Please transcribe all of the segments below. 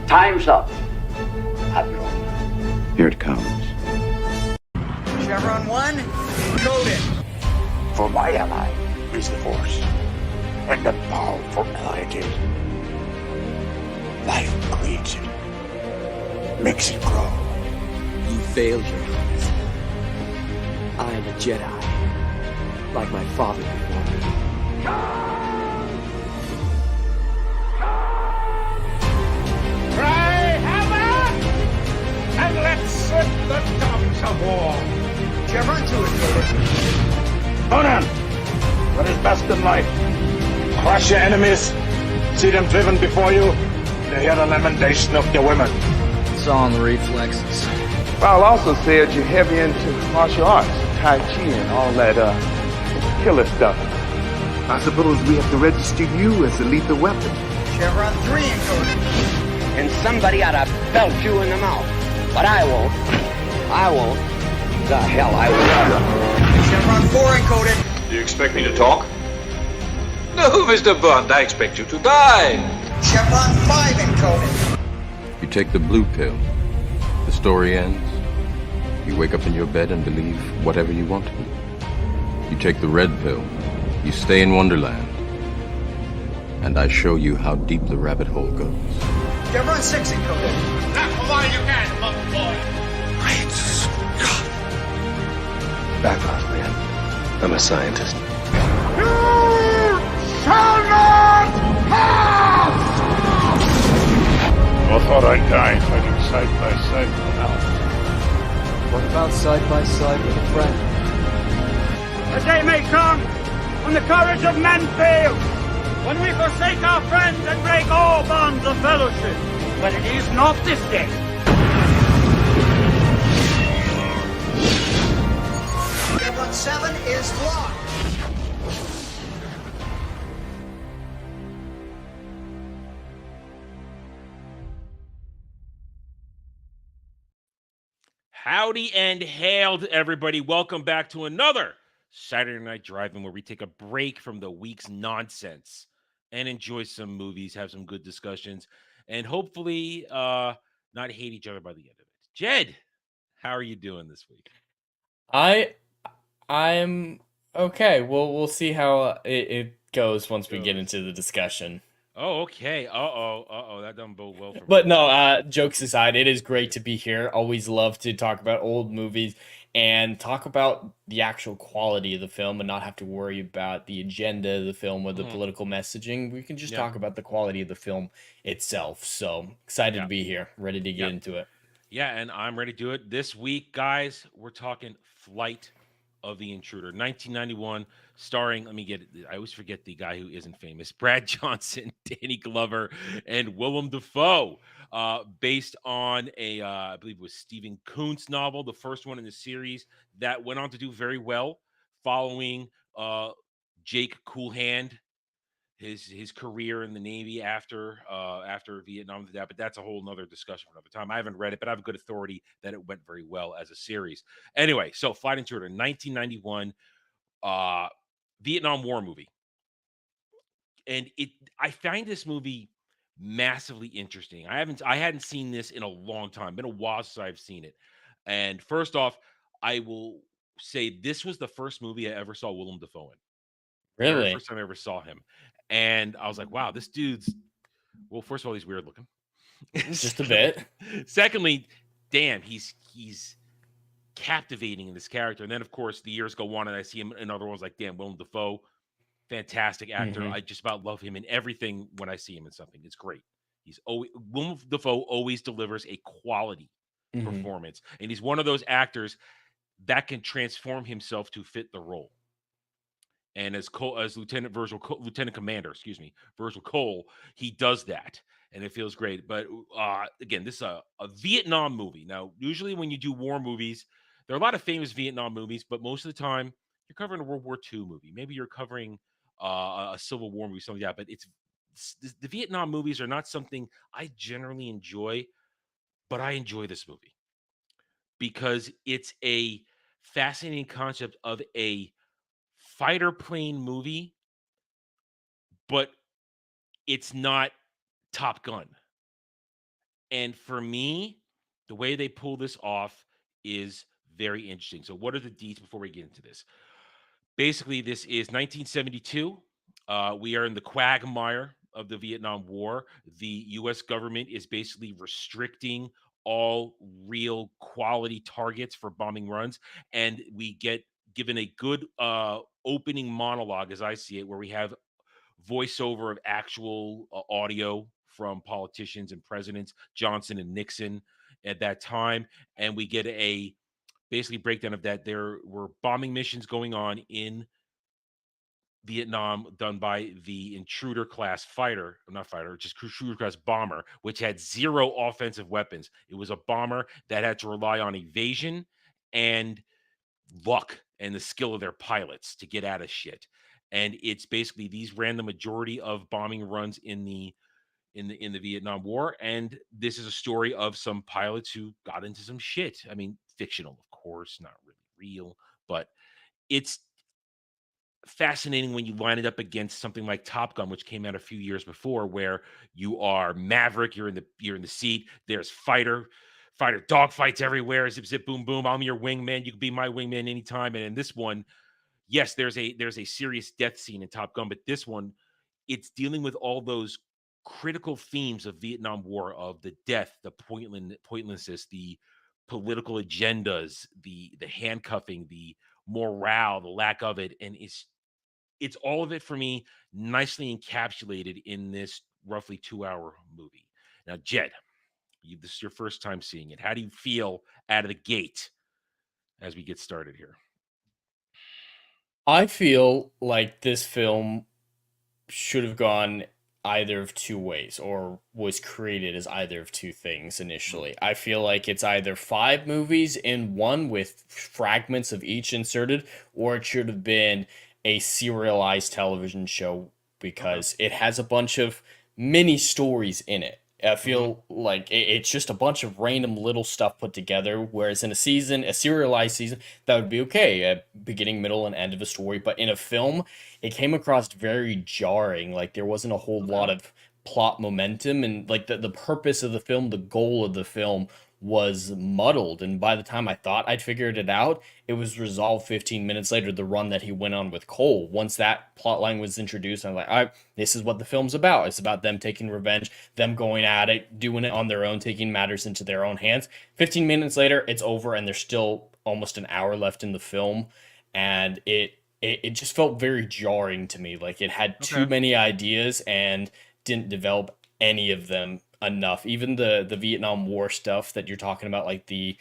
Time's up, Admiral. Here it comes. Chevron 1, coded. For my ally is the Force, and the powerful ally it is. Life creates it, makes it grow. You failed, Your Highness. I am a Jedi, like my father before me. Cry hammer, and let's set the tongues of war. Chevron 2 is coded. Conan, what is best in life? Crush your enemies, see them driven before you, to hear the lamentation of your women. It's all in the reflexes. Paul also said you're heavy into martial arts, Tai Chi and all that killer stuff. I suppose we have to register you as a lethal weapon. Chevron 3 encoded. And somebody ought to belt you in the mouth. But I won't. I won't. The hell I will. Chevron 4 encoded. Do you expect me to talk? No, Mr. Bond, I expect you to die. Chevron 5 encoded. You take the blue pill. The story ends. You wake up in your bed and believe whatever you want to. You take the red pill. You stay in Wonderland. And I show you how deep the rabbit hole goes. Chevron 6 encoded. That's why you can, monk boy. Back off, man. I'm a scientist. You shall not pass! I thought I'd die fighting side by side with an elf. What about side by side with a friend? A day may come when the courage of men fails, when we forsake our friends and break all bonds of fellowship. But it is not this day. Chevron 7 is locked. Howdy and hail to everybody. Welcome back to another Saturday Night Drive-In where we take a break from the week's nonsense and enjoy some movies, have some good discussions, and hopefully not hate each other by the end of it. Jed, how are you doing this week? I'm okay. We'll see how it goes once we get into the discussion. Oh, okay. Uh-oh. That doesn't bode well for me. But no, jokes aside, it is great to be here. Always love to talk about old movies and talk about the actual quality of the film and not have to worry about the agenda of the film or the political messaging. We can just talk about the quality of the film itself. So excited to be here, ready to get into it. Yeah, and I'm ready to do it. This week, guys, we're talking Flight of the Intruder, 1991, starring, let me get it, I always forget the guy who isn't famous, Brad Johnson, Danny Glover, and Willem Dafoe, based on a, I believe it was Stephen Kuntz novel, the first one in the series that went on to do very well, following Jake Coolhand, his career in the Navy after Vietnam, but that's a whole nother discussion for another time. I haven't read it, but I have a good authority that it went very well as a series. Anyway, so Flight Intruder, 1991, Vietnam War movie, and I find this movie massively interesting. I hadn't seen this in a long time. Been a while since I've seen it. And first off, I will say this was the first movie I ever saw Willem Dafoe in. Really? First time I ever saw him. And I was like, wow, this dude's, well, first of all, he's weird looking. Just a bit. Secondly, damn, he's captivating in this character. And then, of course, the years go on and I see him in other ones like, damn, Willem Dafoe, fantastic actor. I just about love him in everything when I see him in something. It's great. Willem Dafoe always delivers a quality performance. And he's one of those actors that can transform himself to fit the role. And as Lieutenant Commander, Virgil Cole, he does that, and it feels great. But again, this is a Vietnam movie. Now, usually when you do war movies, there are a lot of famous Vietnam movies, but most of the time you're covering a World War II movie. Maybe you're covering a Civil War movie, something like that. But the Vietnam movies are not something I generally enjoy, but I enjoy this movie because it's a fascinating concept of a fighter plane movie, but it's not Top Gun. And for me, the way they pull this off is very interesting. So, what are the deets before we get into this? Basically, this is 1972. We are in the quagmire of the Vietnam War. The U.S. government is basically restricting all real quality targets for bombing runs, and we get given a good opening monologue, as I see it, where we have voiceover of actual audio from politicians and presidents, Johnson and Nixon at that time, and we get a basically breakdown of that. There were bombing missions going on in Vietnam done by the Intruder class fighter, not fighter, just Intruder class bomber, which had zero offensive weapons. It was a bomber that had to rely on evasion and luck and the skill of their pilots to get out of shit. And it's basically these ran the majority of bombing runs in the Vietnam War. And this is a story of some pilots who got into some shit. I mean, fictional, of course, not really real, but it's fascinating when you line it up against something like Top Gun, which came out a few years before, where you are Maverick, you're in the seat, there's fighter dogfights everywhere, zip zip boom boom, I'm your wingman, you can be my wingman anytime. And in this one, yes, there's a serious death scene in Top Gun, but this one, it's dealing with all those critical themes of Vietnam War, of the death, the pointlessness, the political agendas, the handcuffing, the morale, the lack of it. And it's all of it for me, nicely encapsulated in this roughly 2-hour movie. Now, Jed, this is your first time seeing it. How do you feel out of the gate as we get started here? I feel like this film should have gone either of two ways, or was created as either of two things initially. I feel like it's either 5 movies in one with fragments of each inserted, or it should have been a serialized television show because it has a bunch of mini stories in it. I feel like it's just a bunch of random little stuff put together. Whereas in a serialized season, that would be okay, a beginning, middle, and end of a story. But in a film, it came across very jarring. Like there wasn't a whole lot of plot momentum, and like the purpose of the film, the goal of the film was muddled. And by the time I thought I'd figured it out, it was resolved 15 minutes later, the run that he went on with Cole. Once that plot line was introduced, I'm like, all right, this is what the film's about. It's about them taking revenge, them going at it, doing it on their own, taking matters into their own hands. 15 minutes later, it's over, and there's still almost an hour left in the film. And it just felt very jarring to me. Like it had too many ideas and didn't develop any of them enough. Even the Vietnam War stuff that you're talking about, like the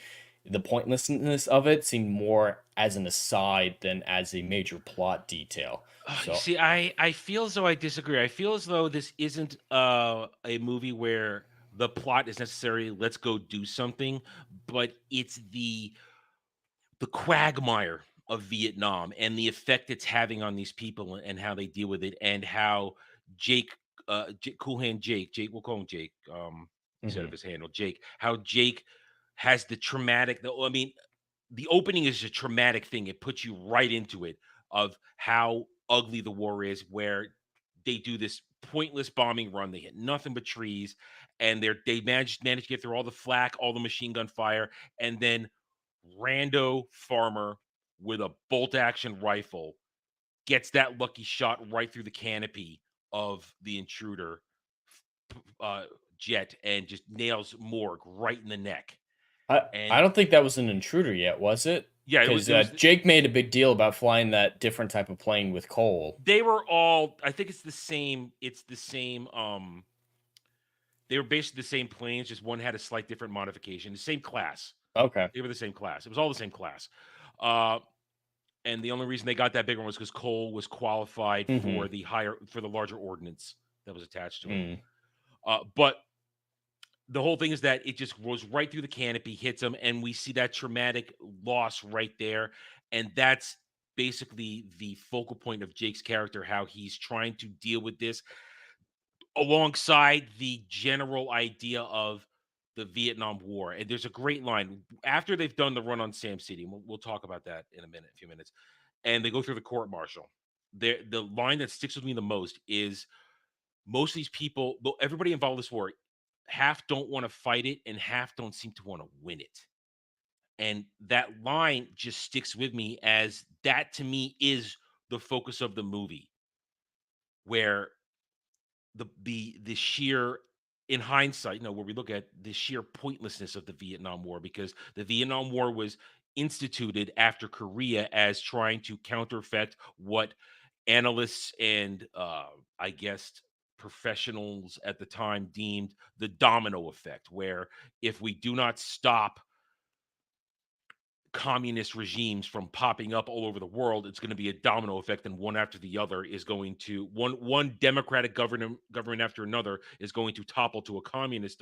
pointlessness of it, seemed more as an aside than as a major plot detail. So You see, I feel as though I disagree. I feel as though this isn't a movie where the plot is necessarily let's go do something, but it's the quagmire of Vietnam and the effect it's having on these people and how they deal with it, and how Jake, Cool Hand Jake, we'll call him Jake, instead of his handle, Jake, how Jake has the traumatic, I mean, the opening is a traumatic thing. It puts you right into it of how ugly the war is, where they do this pointless bombing run. They hit nothing but trees, and they manage to get through all the flak, all the machine gun fire, and then rando farmer with a bolt action rifle gets that lucky shot right through the canopy of the Intruder jet and just nails Morg right in the neck. I don't think that was an Intruder yet, was it? Yeah, Because it was Jake made a big deal about flying that different type of plane with Cole. They were all, I think it's the same. They were basically the same planes, just one had a slight different modification. The same class. Okay. They were the same class. It was all the same class. And the only reason they got that bigger one was because Cole was qualified for the larger ordnance that was attached to him. But the whole thing is that it just goes right through the canopy, hits him, and we see that traumatic loss right there. And that's basically the focal point of Jake's character, how he's trying to deal with this alongside the general idea of the Vietnam War. And there's a great line after they've done the run on Sam City. And we'll talk about that in a few minutes. And they go through the court martial. The line that sticks with me the most is most of these people, everybody involved in this war, half don't want to fight it and half don't seem to want to win it. And that line just sticks with me, as that to me is the focus of the movie, where the sheer, in hindsight, where we look at the sheer pointlessness of the Vietnam War, because the Vietnam War was instituted after Korea as trying to counterfeit what analysts and I guess professionals at the time deemed the domino effect, where if we do not stop communist regimes from popping up all over the world, it's going to be a domino effect, and one after the other is going to one democratic government after another is going to topple to a communist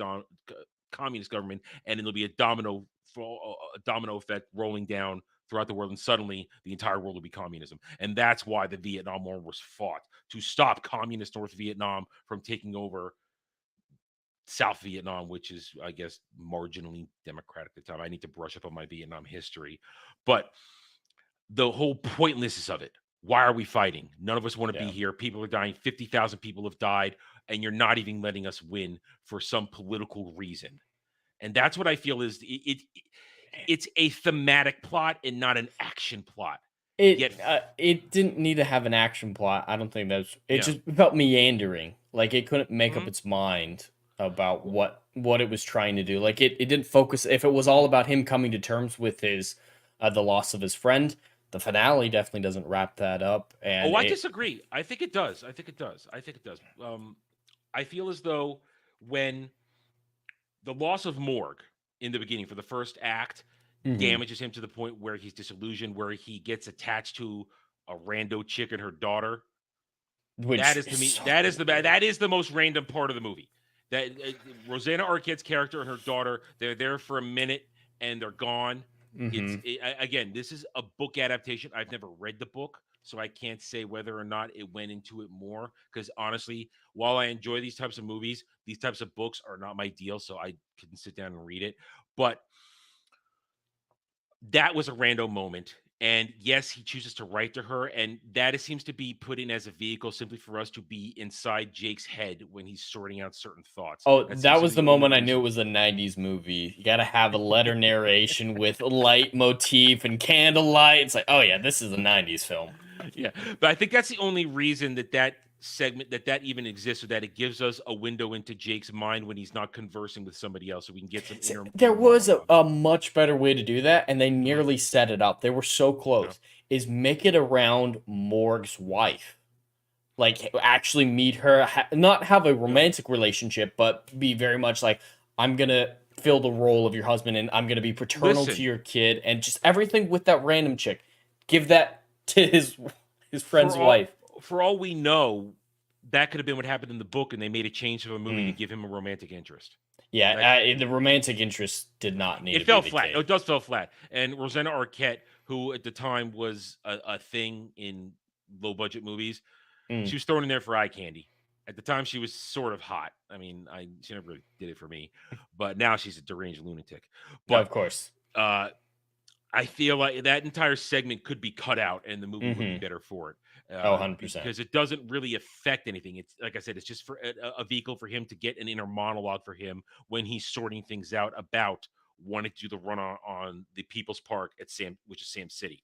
government, and it'll be a domino effect rolling down throughout the world, and suddenly the entire world will be communism. And that's why the Vietnam War was fought, to stop communist North Vietnam from taking over South Vietnam, which is, I guess, marginally democratic at the time. I need to brush up on my Vietnam history, but the whole pointlessness of it. Why are we fighting? None of us want to be here. People are dying. 50,000 people have died, and you're not even letting us win for some political reason. And that's what I feel is it's a thematic plot and not an action plot. It didn't need to have an action plot. I don't think that's it. Just felt meandering. Like it couldn't make up its mind about what it was trying to do. Like it didn't focus. If it was all about him coming to terms with his the loss of his friend, the finale definitely doesn't wrap that up. And I disagree. I think it does. I think it does. I feel as though when the loss of Morg in the beginning for the first act damages him to the point where he's disillusioned, where he gets attached to a rando chick and her daughter. Which that is to me, that is the most random part of the movie. That Rosanna Arquette's character and her daughter, they're there for a minute and they're gone. Again, this is a book adaptation. I've never read the book, so I can't say whether or not it went into it more. Because honestly, while I enjoy these types of movies, these types of books are not my deal, so I couldn't sit down and read it. But that was a random moment. And yes, he chooses to write to her, and that seems to be put in as a vehicle simply for us to be inside Jake's head when he's sorting out certain thoughts. Oh, that was the moment I knew it was a 90s movie. You got to have a letter narration with light motif and candlelight. It's like, oh yeah, this is a 90s film. Yeah, but I think that's the only reason that segment that even exists, so that it gives us a window into Jake's mind when he's not conversing with somebody else, so we can get some inner. There was a much better way to do that, and they nearly set it up. They were so close. Is make it around Morg's wife, like actually meet her, not have a romantic relationship, but be very much like, I'm gonna fill the role of your husband, and I'm gonna be paternal to your kid, and just everything with that random chick. Give that to his friend's wife. For all we know, that could have been what happened in the book, and they made a change to a movie to give him a romantic interest. Yeah, the romantic interest did not need. It fell flat. It does fell flat. And Rosanna Arquette, who at the time was a thing in low budget movies, she was thrown in there for eye candy. At the time, she was sort of hot. I mean, she never really did it for me, but now she's a deranged lunatic. But of course, I feel like that entire segment could be cut out, and the movie would be better for it. 100%. Because it doesn't really affect anything. It's like I said, it's just for a vehicle for him to get an inner monologue for him when he's sorting things out about wanting to do the run on the People's Park at which is Sam City.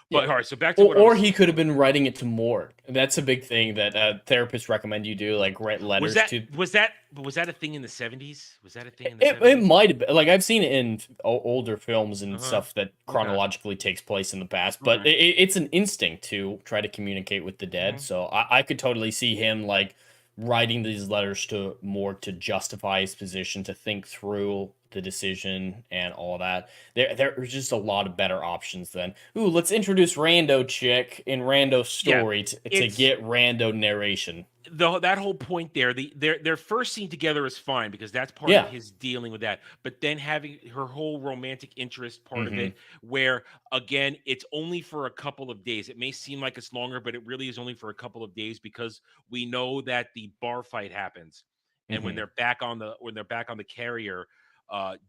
But all right, so back to or he could have been writing it to Morg. That's a big thing that therapists recommend you do, like write letters to. Was that a thing in the 70s? Was that a thing in the 70s? It might have been. Like I've seen it in older films and stuff that chronologically takes place in the past, but it's an instinct to try to communicate with the dead. So I could totally see him like writing these letters to Morg to justify his position, to think through the decision and all that. There's just a lot of better options than, let's introduce rando chick in rando story to get rando narration. That whole point there, their first scene together is fine because that's part of his dealing with that. But then having her whole romantic interest part of it, where again, it's only for a couple of days. It may seem like it's longer, but it really is only for a couple of days because we know that the bar fight happens, and when they're back on the carrier,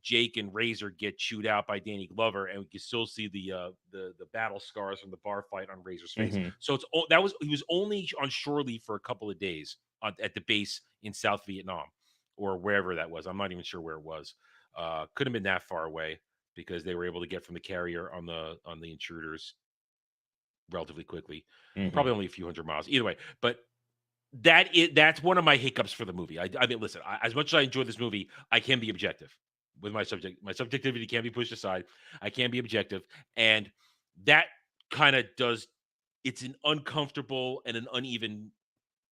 Jake and Razor get chewed out by Danny Glover, and we can still see the battle scars from the bar fight on Razor's face. So he was only on shore leave for a couple of days at the base in South Vietnam, or wherever that was. I'm not even sure where it was. Couldn't have been that far away because they were able to get from the carrier on the intruders relatively quickly. Probably only a few hundred miles. Either way, but that's one of my hiccups for the movie. I mean, listen, as much as I enjoy this movie, I can be objective with my subject. My subjectivity can be pushed aside. I can be objective, and that kind of does. It's an uncomfortable and an uneven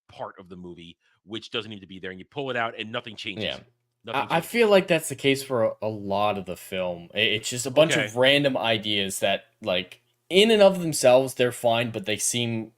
part of the movie, which doesn't need to be there, and you pull it out, and nothing changes. Yeah. Nothing I changes. feel like that's the case for a lot of the film. It's just a bunch of random ideas that, like, in and of themselves, they're fine, but they seem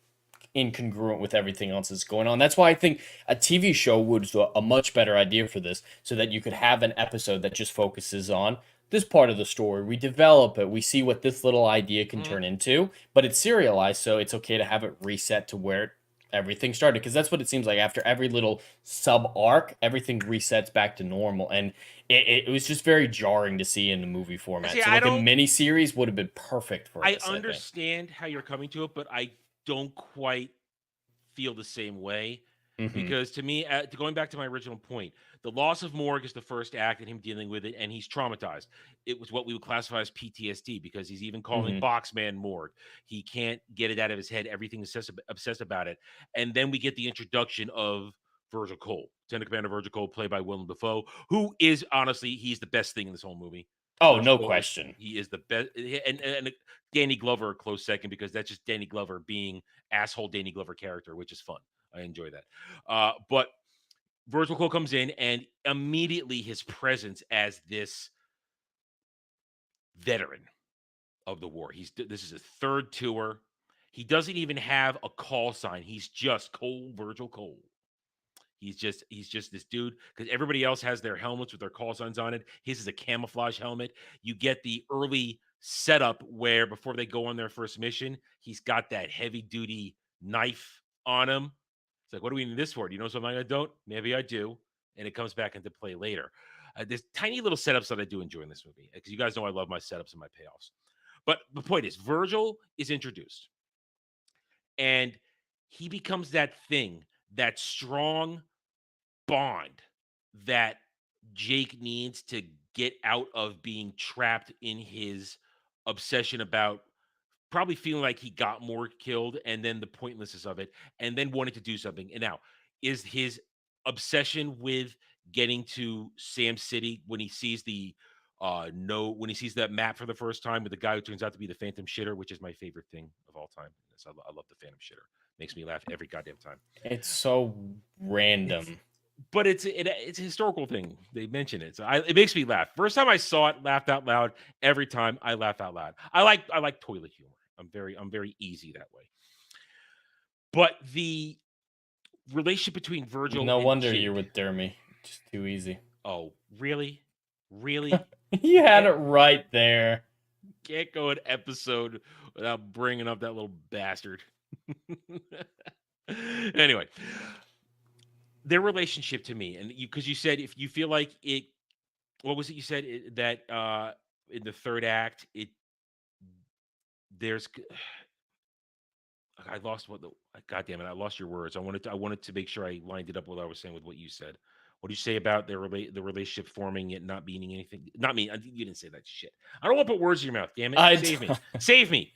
incongruent with everything else that's going on. That's why I think a TV show would be a much better idea for this, so that you could have an episode that just focuses on this part of the story. We develop it. We see what this little idea can turn into, but it's serialized, so it's okay to have it reset to where everything started, because that's what it seems like. After every little sub arc, everything resets back to normal, and it was just very jarring to see in the movie format. See, so like a mini series would have been perfect for us. I understand how you're coming to it, but I don't quite feel the same way. Because to me, going back to my original point, the loss of Morg is the first act and him dealing with it, and he's traumatized. It was what we would classify as PTSD, because he's even calling Boxman Morg. He can't get it out of his head. Everything is obsessed about it. And then we get the introduction of Virgil Cole, Lieutenant Commander Virgil Cole, played by Willem Dafoe, who is, honestly, he's the best thing in this whole movie. Oh, no question. He is the best. And Danny Glover, a close second, because that's just Danny Glover being asshole Danny Glover character, which is fun. I enjoy that. But Virgil Cole comes in, and immediately his presence as this veteran of the war. This is his third tour. He doesn't even have a call sign. He's just Virgil Cole. He's just this dude, because everybody else has their helmets with their call signs on it. His is a camouflage helmet. You get the early setup where before they go on their first mission, he's got that heavy duty knife on him. It's like, what do we need this for? Do you know something I don't? Maybe I do. And it comes back into play later. There's tiny little setups that I do enjoy in this movie, because you guys know I love my setups and my payoffs. But the point is, Virgil is introduced, and he becomes that thing, that strong bond that Jake needs to get out of being trapped in his obsession about probably feeling like he got more killed, and then the pointlessness of it, and then wanting to do something. And now, is his obsession with getting to Sam City when he sees when he sees that map for the first time with the guy who turns out to be the Phantom Shitter, which is my favorite thing of all time. I love the Phantom Shitter. Makes me laugh every goddamn time. It's so random. But it's a historical thing. They mention it, so it makes me laugh. First time I saw it, laughed out loud. Every time I laugh out loud. I like toilet humor. I'm very easy that way. But the relationship between Virgil, no and wonder Jake, you're with Dermy. Just too easy. Oh, really? You had it right there. Can't go an episode without bringing up that little bastard. Anyway, their relationship to me, and because you said if you feel like it, what was it you said that in the third act I lost God damn it, I lost your words. I wanted to make sure I lined it up what I was saying with what you said. What do you say about the relationship forming it not meaning anything? Not me. You didn't say that shit. I don't want to put words in your mouth. Damn it! Save me.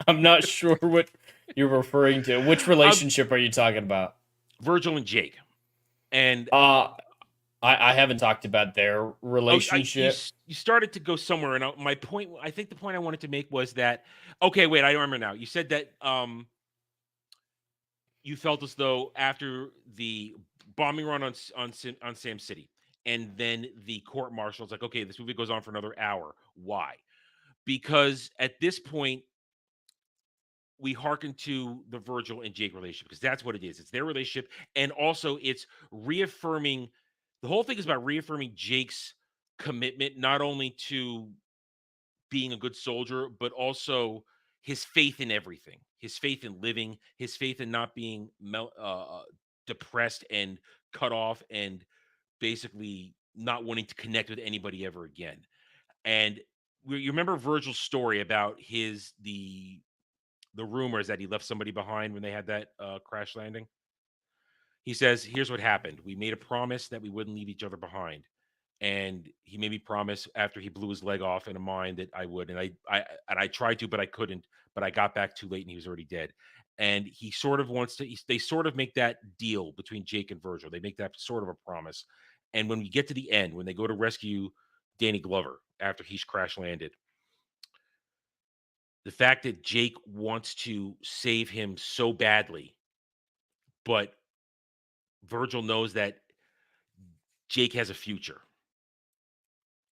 I'm not sure what you're referring to. Which relationship are you talking about? Virgil and Jake. And I haven't talked about their relationship. You started to go somewhere, and I think the point I wanted to make was that, okay, wait, I remember now. You said that you felt as though after the bombing run on Sam City, and then the court martial's like, okay, this movie goes on for another hour. Why? Because at this point, we hearken to the Virgil and Jake relationship, because that's what it is. It's their relationship, and also it's reaffirming. The whole thing is about reaffirming Jake's commitment, not only to being a good soldier, but also his faith in everything, his faith in living, his faith in not being depressed and cut off, and basically not wanting to connect with anybody ever again. And you remember Virgil's story about the rumors that he left somebody behind when they had that crash landing. he says, "Here's what happened. We made a promise that we wouldn't leave each other behind." And he made me promise after he blew his leg off in a mine that I would, and I tried to, but I couldn't. But I got back too late, and he was already dead. And he sort of wants to. They sort of make that deal between Jake and Virgil. They make that sort of a promise. And when we get to the end, when they go to rescue Danny Glover after he's crash landed, the fact that Jake wants to save him so badly, but Virgil knows that Jake has a future.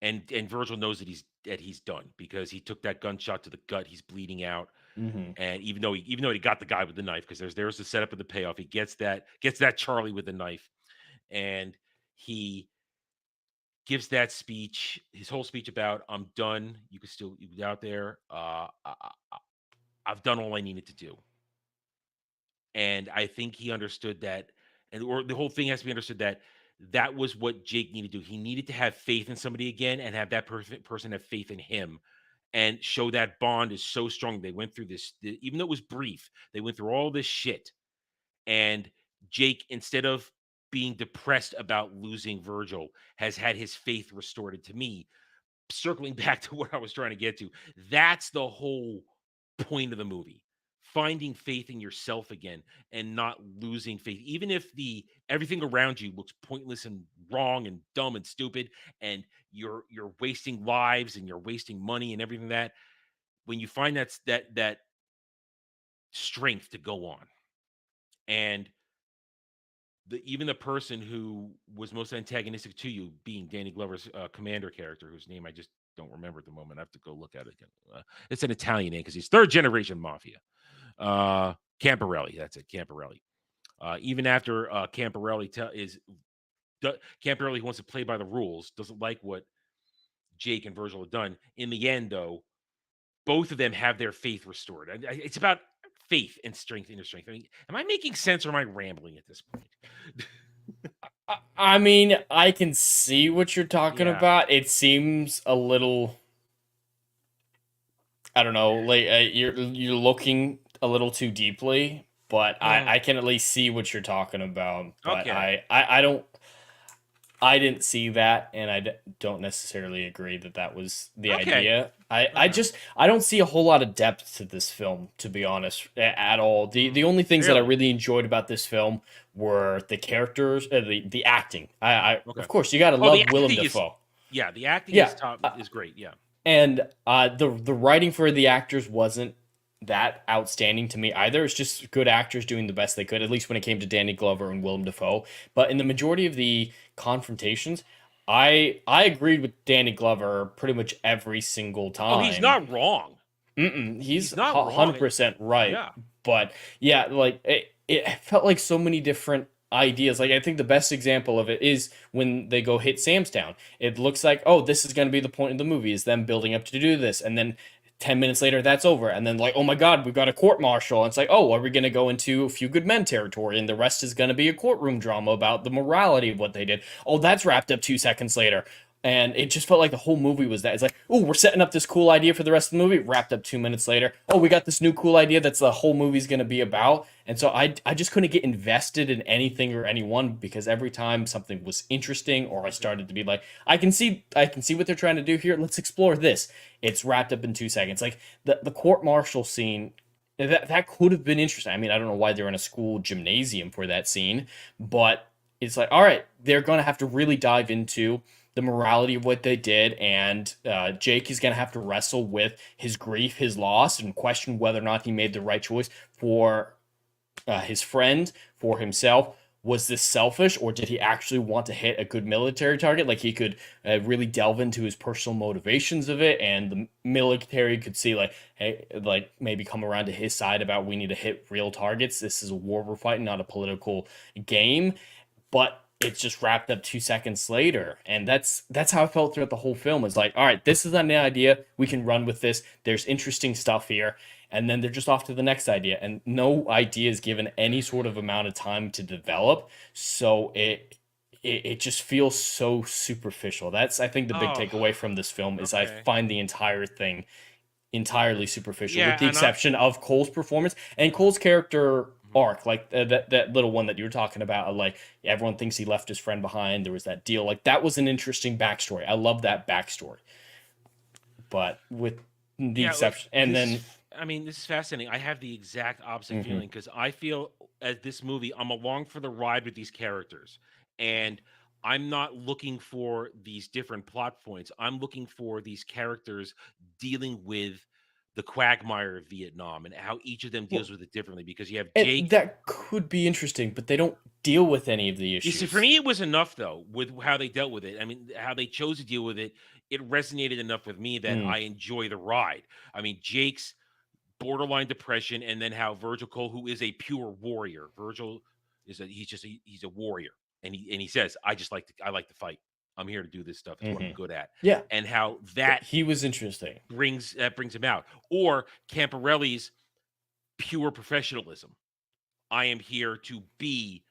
And Virgil knows that he's done because he took that gunshot to the gut. He's bleeding out, and even though he got the guy with the knife, because there's the setup of the payoff, he gets that Charlie with the knife, and he gives that speech, his whole speech about "I'm done. You can still be out there. I've done all I needed to do." And I think he understood that, or the whole thing has to be understood that was what Jake needed to do. He needed to have faith in somebody again and have that person have faith in him and show that bond is so strong. They went through this, even though it was brief, they went through all this shit. And Jake, instead of being depressed about losing Virgil, has had his faith restored. To me, circling back to what I was trying to get to, that's the whole point of the movie. Finding faith in yourself again and not losing faith, even if everything around you looks pointless and wrong and dumb and stupid, and you're wasting lives and you're wasting money and everything that. When you find that strength to go on, and even the person who was most antagonistic to you, being Danny Glover's commander character, whose name I just don't remember at the moment. I have to go look at it again. It's an Italian name because he's third generation mafia. Camporelli, that's it, Camporelli. Even after Camporelli Camporelli wants to play by the rules, doesn't like what Jake and Virgil have done. In the end, though, both of them have their faith restored. It's about faith and strength, inner strength. I mean, am I making sense or am I rambling at this point? I mean, I can see what you're talking about. It seems a little, I don't know, like you're looking a little too deeply, but I can at least see what you're talking about. But okay. I didn't see that, and I don't necessarily agree that was the idea. I don't see a whole lot of depth to this film, to be honest, at all. The only things that I really enjoyed about this film were the characters, the acting. Of course, you got to love Willem Dafoe. The acting is great. Yeah, and the writing for the actors wasn't that outstanding to me either. It's just good actors doing the best they could, at least when it came to Danny Glover and Willem Dafoe. But in the majority of the confrontations, I agreed with Danny Glover pretty much every single time. Oh, he's not wrong. He's not 100% right. Yeah. But yeah, like it felt like so many different ideas. Like, I think the best example of it is when they go hit Sam's Town. It looks like, oh, this is going to be the point of the movie, is them building up to do this, and then 10 minutes later, that's over. And then, like, oh my God, we've got a court martial. And it's like, oh, are we going to go into A Few Good Men territory? And the rest is going to be a courtroom drama about the morality of what they did. Oh, that's wrapped up 2 seconds later. And it just felt like the whole movie was that. It's like, oh, we're setting up this cool idea for the rest of the movie. Wrapped up 2 minutes later. Oh, we got this new cool idea that's the whole movie's going to be about. And so I just couldn't get invested in anything or anyone, because every time something was interesting, or I started to be like, I can see what they're trying to do here. Let's explore this. It's wrapped up in 2 seconds. Like the court martial scene, that could have been interesting. I mean, I don't know why they're in a school gymnasium for that scene, but it's like, all right, they're going to have to really dive into the morality of what they did, and Jake is going to have to wrestle with his grief, his loss, and question whether or not he made the right choice for his friend, for himself. Was this selfish, or did he actually want to hit a good military target? Like, he could really delve into his personal motivations of it, and the military could see, like, hey, like, maybe come around to his side about, we need to hit real targets. This is a war we're fighting, not a political game. But it's just wrapped up 2 seconds later. And that's how I felt throughout the whole film. It's like, all right, this is an idea. We can run with this. There's interesting stuff here. And then they're just off to the next idea. And no idea is given any sort of amount of time to develop. So it just feels so superficial. That's, I think, the big takeaway from this film is I find the entire thing entirely superficial, with the exception of Cole's performance. And Cole's character arc, like that little one that you were talking about. Like everyone thinks he left his friend behind. There was that deal. Like that was an interesting backstory. I love that backstory. But with the exception, and then I mean, this is fascinating. I have the exact opposite feeling because I feel at this movie, I'm along for the ride with these characters, and I'm not looking for these different plot points. I'm looking for these characters dealing with the quagmire of Vietnam and how each of them deals with it differently. Because you have Jake. that could be interesting, but they don't deal with any of the You issues. see, for me, it was enough though with how they dealt with it. I mean, how they chose to deal with it. It resonated enough with me that I enjoy the ride. I mean, Jake's borderline depression, and then how Virgil Cole, who is a pure warrior, Virgil he's a warrior, and he says, I like to fight. I'm here to do this stuff. It's what I'm good at. Yeah, and how that he was interesting brings him out. Or Camporelli's pure professionalism. I am here to be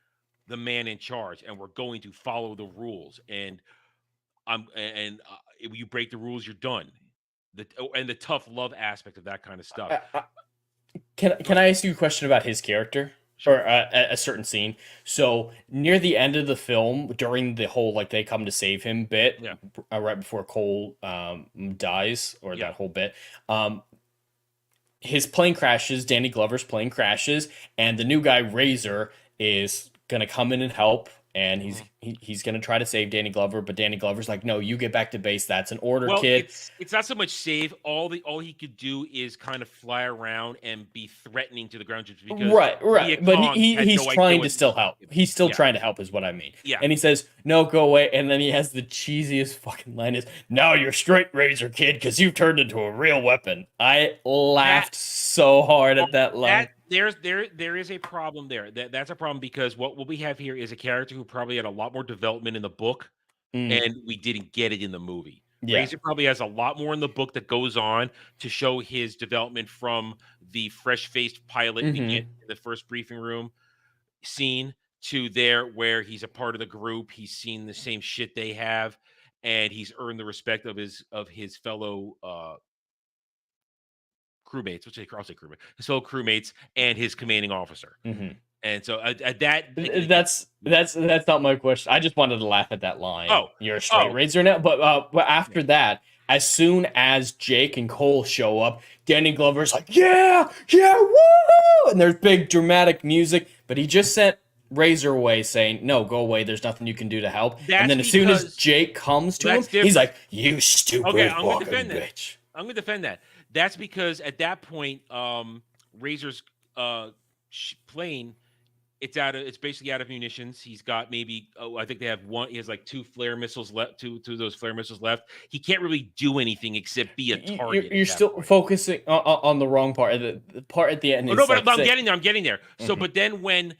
the man in charge, and we're going to follow the rules. And if you break the rules, you're done. The tough love aspect of that kind of stuff. Can I ask you a question about his character? Or a certain scene? So near the end of the film, during the whole like they come to save him bit, right before Cole dies, or that whole bit, his plane crashes. Danny Glover's plane crashes, and the new guy Razor is gonna come in and help. And he's gonna try to save Danny Glover, but Danny Glover's like, "No, you get back to base. That's an order, kid." It's not so much save. All he could do is kind of fly around and be threatening to the ground troops because right. But he's trying to still help. He's still trying to help, is what I mean. Yeah. And he says, "No, go away." And then he has the cheesiest fucking line: "Is now you're straight Razor, kid, because you've turned into a real weapon." I laughed so hard at that line. There is a problem there. That's a problem because what we have here is a character who probably had a lot more development in the book, and we didn't get it in the movie. Razor probably has a lot more in the book that goes on to show his development from the fresh-faced pilot we get in the first briefing room scene to there where he's a part of the group. He's seen the same shit they have, and he's earned the respect of his fellow crewmates, I'll say crewmates, his fellow crewmates, and his commanding officer. And so that's not my question. I just wanted to laugh at that line. Oh, you're a straight Razor now. But after that, as soon as Jake and Cole show up, Danny Glover's like, yeah, woo! And there's big dramatic music, but he just sent Razor away saying, "No, go away. There's nothing you can do to help." And then as soon as Jake comes to him, he's like, "You stupid fucking bitch." I'm going to defend that. That's because at that point, Razor's plane, it's basically out of munitions. He's got maybe, I think they have one. He has like two flare missiles left. Two of those flare missiles left. He can't really do anything except be a target. You're still focusing on the wrong part. The part at the end. But I'm getting there. So, but then when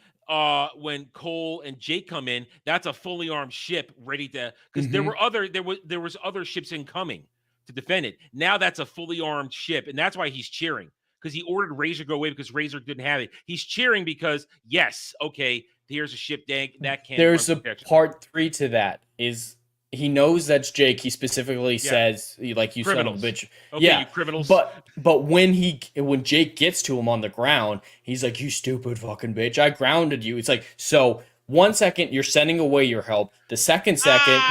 Cole and Jake come in, that's a fully armed ship ready to, because there was other ships incoming to defend it. Now that's a fully armed ship, and that's why he's cheering, because he ordered Razor go away because Razor didn't have it. He's cheering because yes, okay, here's a ship that can. There's a part 3 to that. Is he knows that's Jake? He specifically says, like, "You criminals. son of a bitch." Okay, you criminals. But when Jake gets to him on the ground, he's like, "You stupid fucking bitch! I grounded you." It's like, so 1 second you're sending away your help. The second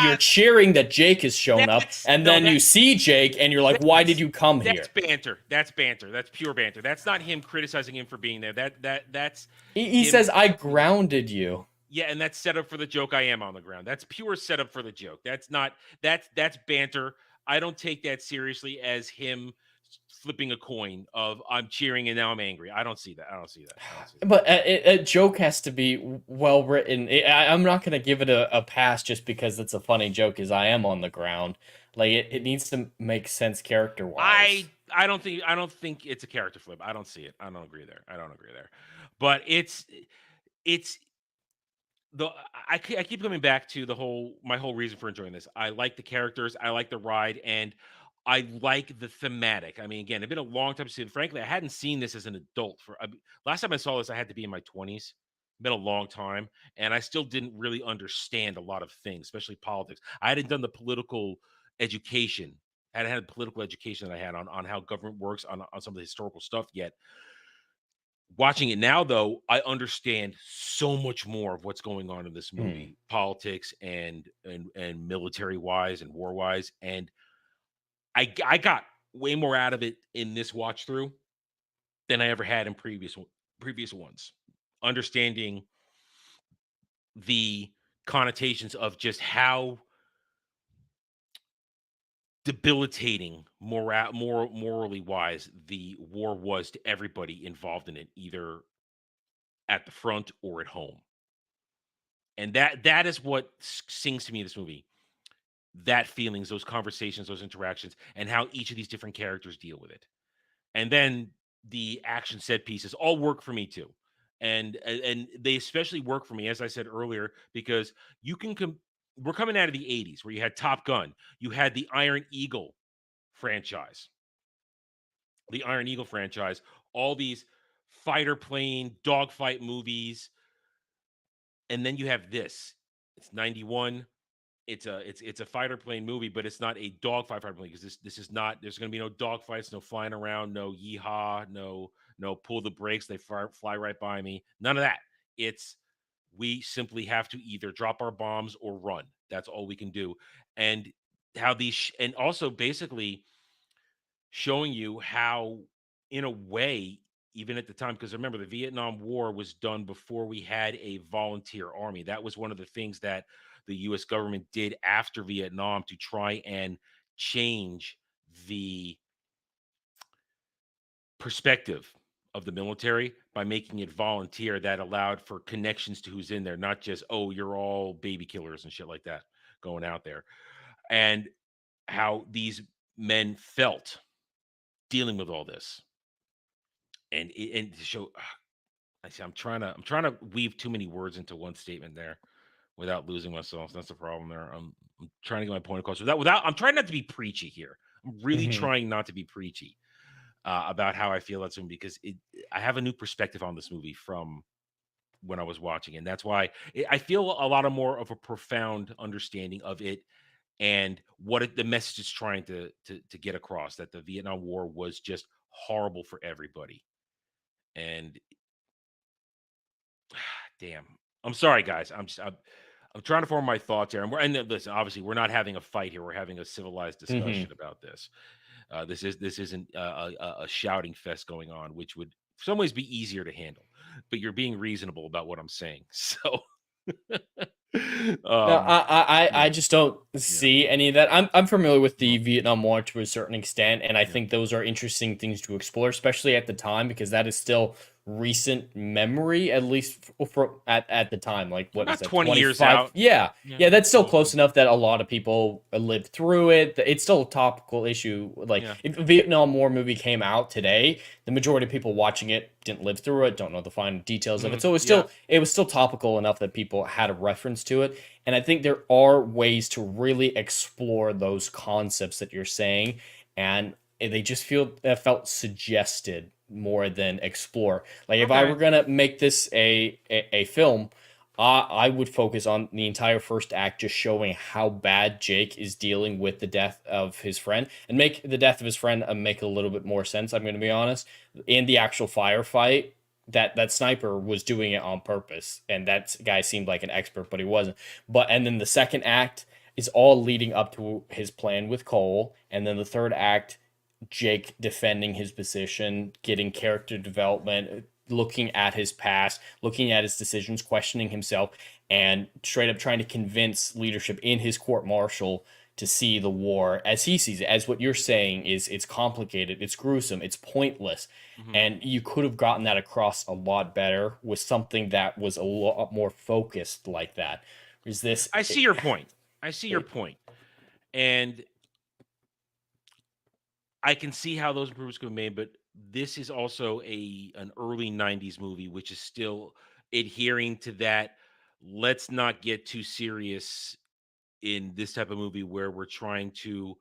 you're cheering that Jake has shown up, and then you see Jake and you're like, "Why did you come here?" That's banter. That's banter. That's pure banter. That's not him criticizing him for being there. That's he says, "I grounded you." Yeah, and that's set up for the joke. I am on the ground. That's pure setup for the joke. That's banter. I don't take that seriously as him flipping a coin of I'm cheering and now I'm angry. I don't see that. But a joke has to be well written. I'm not going to give it a pass just because it's a funny joke, as I am on the ground. Like it needs to make sense character wise. I don't think it's a character flip. I don't see it. I don't agree there. But I keep coming back to my whole reason for enjoying this. I like the characters, I like the ride, and I like the thematic. I mean, again, it's been a long time since. Frankly, I hadn't seen this as an adult. Last time I saw this, I had to be in my 20s. It's been a long time, and I still didn't really understand a lot of things, especially politics. I hadn't done the political education. I hadn't had the political education that I had on how government works, on some of the historical stuff yet. Watching it now, though, I understand so much more of what's going on in this movie, politics and military wise and war wise, and I got way more out of it in this watch through than I ever had in previous ones. Understanding the connotations of just how debilitating morally wise the war was to everybody involved in it, either at the front or at home. And that is what sings to me in this movie. That feelings, those conversations, those interactions, and how each of these different characters deal with it. And then the action set pieces all work for me too. And they especially work for me, as I said earlier, because you can we're coming out of the 80s where you had Top Gun, you had the Iron Eagle franchise. The Iron Eagle franchise, all these fighter plane, dogfight movies. And then you have this. It's 91. It's a fighter plane movie, but it's not a dogfight fighter plane, because this is not. There's going to be no dogfights, no flying around, no yeehaw, no pull the brakes, they fly right by me. None of that. It's we simply have to either drop our bombs or run. That's all we can do. And how these and also basically showing you how, in a way, even at the time, because remember, the Vietnam War was done before we had a volunteer army. That was one of the things that the US government did after Vietnam to try and change the perspective of the military by making it volunteer. That allowed for connections to who's in there, not just, oh, you're all baby killers and shit like that going out there. And how these men felt dealing with all this. And to show, I see, I'm trying to weave too many words into one statement there without losing myself. That's the problem there. I'm trying to get my point across without I'm trying not to be preachy here. I'm really trying not to be preachy about how I feel about this movie, because I have a new perspective on this movie from when I was watching, and that's why I feel a lot more of a profound understanding of it and what the message is trying to get across, that the Vietnam War was just horrible for everybody. And damn, I'm sorry, guys. I'm trying to form my thoughts here. And listen, obviously, we're not having a fight here. We're having a civilized discussion about this. This isn't a shouting fest going on, which would, in some ways, be easier to handle. But you're being reasonable about what I'm saying. So, no, I just don't see any of that. I'm familiar with the Vietnam War to a certain extent, and I think those are interesting things to explore, especially at the time, because that is still recent memory, at least at the time. Like, what is that, 20 years out? Yeah, that's still close enough that a lot of people lived through it. It's still a topical issue. Like, if a Vietnam War movie came out today, the majority of people watching it didn't live through it, don't know the fine details of it. So it was still topical enough that people had a reference to it. And I think there are ways to really explore those concepts that you're saying, and they just felt suggested more than explore. Like, if I were gonna make this a film, I would focus on the entire first act, just showing how bad Jake is dealing with the death of his friend, and make the death of his friend make a little bit more sense. I'm going to be honest. In the actual firefight, that sniper was doing it on purpose, and that guy seemed like an expert, but he wasn't. And then the second act is all leading up to his plan with Cole, and then the third act, Jake defending his position, getting character development, looking at his past, looking at his decisions, questioning himself, and straight up trying to convince leadership in his court-martial to see the war as he sees it, as what you're saying is it's complicated, it's gruesome, it's pointless. And you could have gotten that across a lot better with something that was a lot more focused like that. Is this? I see your point. And I can see how those improvements could be made, but this is also an early 90s movie, which is still adhering to that. Let's not get too serious in this type of movie where we're trying to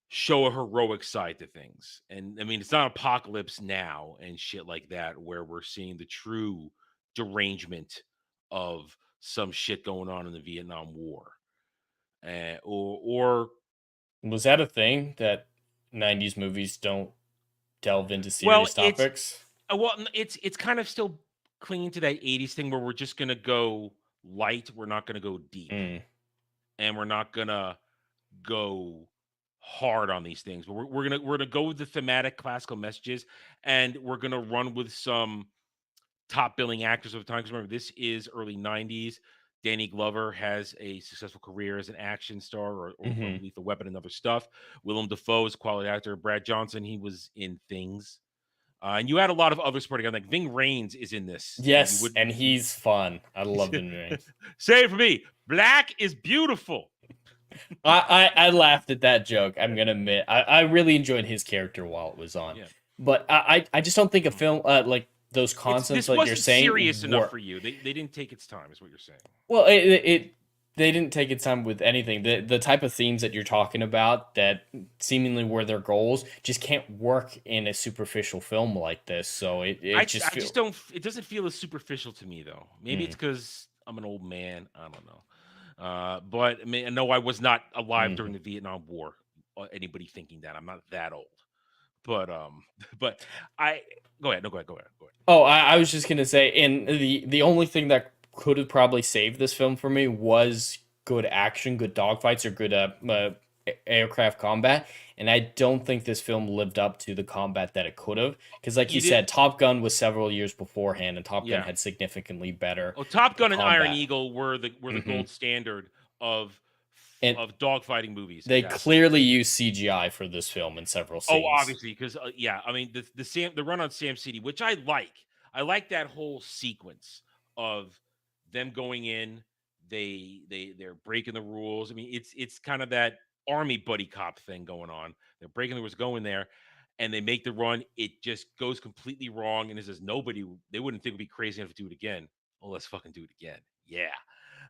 show a heroic side to things. And I mean, it's not Apocalypse Now and shit like that, where we're seeing the true derangement of some shit going on in the Vietnam War. Or was that a thing that 90s movies don't delve into serious topics? Well, it's kind of still clinging to that 80s thing where we're just gonna go light, we're not gonna go deep, and we're not gonna go hard on these things. But we're gonna go with the thematic classical messages, and we're gonna run with some top billing actors of the time. Because remember, this is early 90s. Danny Glover has a successful career as an action star or Lethal Weapon and other stuff. Willem Dafoe is a quality actor. Brad Johnson, he was in things. And you had a lot of other supporting actors. Like Ving Rhames is in this. Yes, and he's fun. I love Ving Rhames. Say it for me. Black is beautiful. I laughed at that joke. I'm gonna admit, I really enjoyed his character while it was on. Yeah. But I just don't think a film like those concepts like you're saying serious enough for you. They didn't take its time, is what you're saying. Well, they didn't take its time with anything. The type of themes that you're talking about that seemingly were their goals just can't work in a superficial film like this. So it just don't. It doesn't feel as superficial to me though. Maybe it's because I'm an old man. I don't know. But I mean, no, I was not alive during the Vietnam War. Anybody thinking that I'm not that old. But I go ahead. No, go ahead. Oh, I was just gonna say, and the only thing that could have probably saved this film for me was good action, good dogfights, or good aircraft combat. And I don't think this film lived up to the combat that it could have, because, like you said, Top Gun was several years beforehand, and Top Gun had significantly better. Oh, Top Gun and Iron Eagle were the gold standard of dogfighting movies. They clearly used CGI for this film in several scenes. Oh, obviously, because I mean the run on Sam City, which I like. I like that whole sequence of them going in. They're breaking the rules. I mean, it's kind of that army buddy cop thing going on. They're breaking the rules, going there, and they make the run. It just goes completely wrong, and it says they wouldn't think it would be crazy enough to do it again. Oh, let's fucking do it again. Yeah.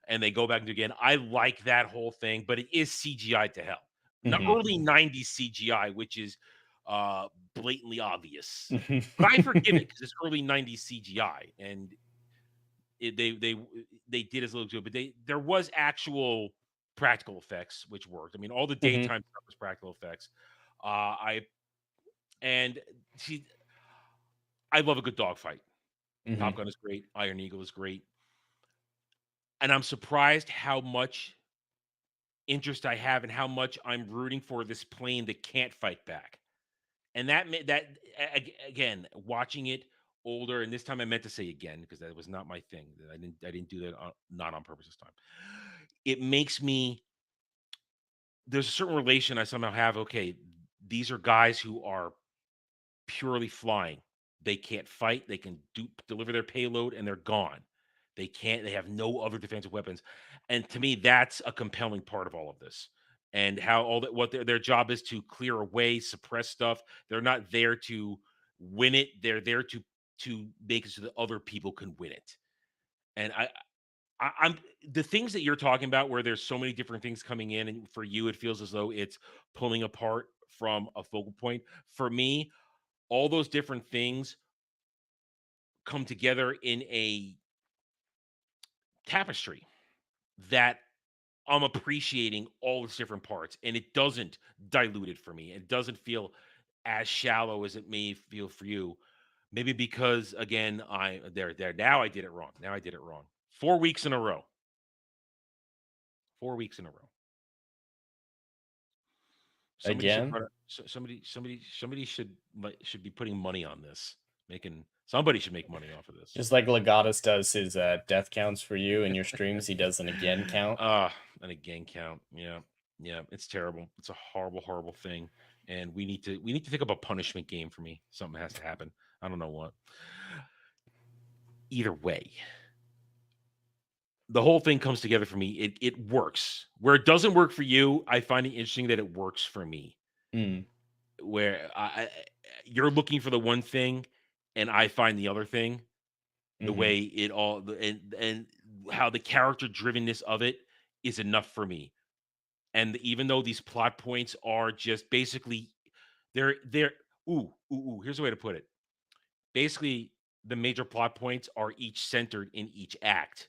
And they go back and do it again. I like that whole thing, but it is CGI to hell. The early 90s CGI, which is blatantly obvious. But I forgive it because it's early 90s CGI, and they did as little to it, but there was actual practical effects which worked. I mean, all the daytime stuff was practical effects. I love a good dogfight. Top Gun is great. Iron Eagle is great. And I'm surprised how much interest I have and how much I'm rooting for this plane that can't fight back. And that again, watching it older, and this time I meant to say again because that was not my thing. I didn't do that not on purpose this time. It makes me. There's a certain relation I somehow have. Okay, these are guys who are purely flying. They can't fight. They can deliver their payload, and they're gone. They have no other defensive weapons. And to me, that's a compelling part of all of this. And how what their job is to clear away, suppress stuff. They're not there to win it. They're there to make it so that other people can win it. And I'm the things that you're talking about where there's so many different things coming in, and for you, it feels as though it's pulling apart from a focal point. For me, all those different things come together in a tapestry that I'm appreciating all its different parts, and it doesn't dilute it for me. It doesn't feel as shallow as it may feel for you. Maybe because again, now I did it wrong. 4 weeks in a row. 4 weeks in a row. Somebody should be putting money on this. Somebody should make money off of this. Just like Legatus does his death counts for you in your streams, he does an again count. An again count. Yeah. It's terrible. It's a horrible, horrible thing, and we need to think up a punishment game for me. Something has to happen. I don't know what. Either way, the whole thing comes together for me. It works. Where it doesn't work for you, I find it interesting that it works for me. Where you're looking for the one thing, and I find the other thing. The way it all and how the character drivenness of it is enough for me. And even though these plot points are just basically they're here's a way to put it. Basically, the major plot points are each centered in each act.